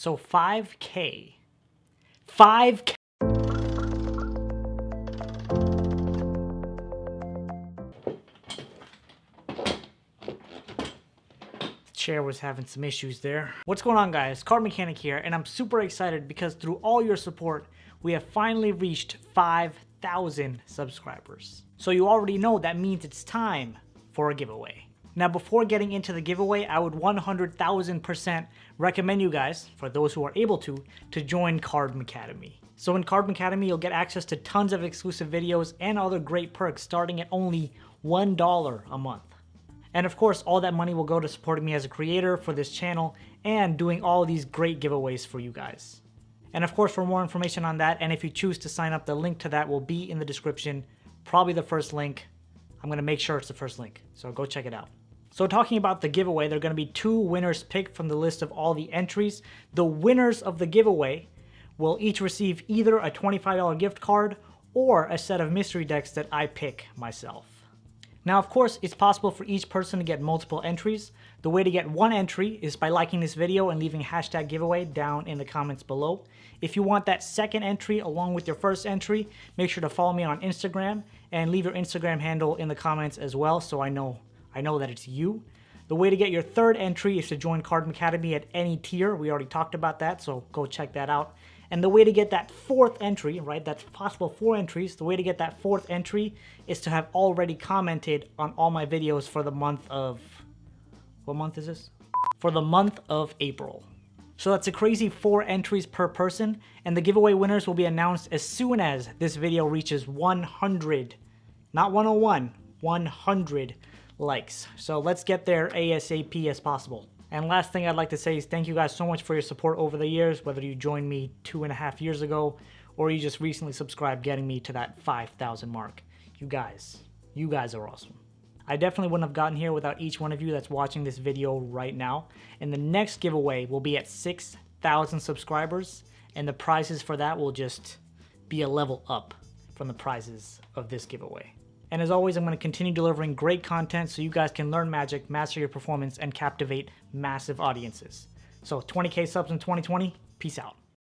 So 5K. 5K. Chair was having some issues there. What's going on, guys? CardMechanic here, and I'm super excited because through all your support, we have finally reached 5,000 subscribers. So you already know that means it's time for a giveaway. Now, before getting into the giveaway, I would 100,000% recommend you guys, for those who are able to join CardMechademy. So in CardMechademy, you'll get access to tons of exclusive videos and other great perks starting at only $1 a month. And of course, all that money will go to supporting me as a creator for this channel and doing all these great giveaways for you guys. And of course, for more information on that, and if you choose to sign up, the link to that will be in the description, probably the first link. I'm gonna make sure it's the first link, so go check it out. So talking about the giveaway, there are gonna be 2 winners picked from the list of all the entries. The winners of the giveaway will each receive either a $25 gift card or a set of mystery decks that I pick myself. Now, of course, it's possible for each person to get multiple entries. The way to get one entry is by liking this video and leaving hashtag giveaway down in the comments below. If you want that second entry along with your first entry, make sure to follow me on Instagram and leave your Instagram handle in the comments as well, so I know that it's you. The way to get your third entry is to join CardMechademy at any tier. We already talked about that, so go check that out. And the way to get that 4th entry, right, that's possible 4 entries, the way to get that 4th entry is to have already commented on all my videos for the month of, what month is this? For the month of April. So that's a crazy 4 entries per person, and the giveaway winners will be announced as soon as this video reaches 100, not 101, 100 likes. So let's get there ASAP as possible. And last thing I'd like to say is thank you guys so much for your support over the years, whether you joined me 2.5 years ago or you just recently subscribed, getting me to that 5,000 mark. You guys are awesome. I definitely wouldn't have gotten here without each one of you that's watching this video right now. And the next giveaway will be at 6,000 subscribers, and the prizes for that will just be a level up from the prizes of this giveaway. And as always, I'm going to continue delivering great content so you guys can learn magic, master your performance, and captivate massive audiences. So 20K subs in 2020, peace out.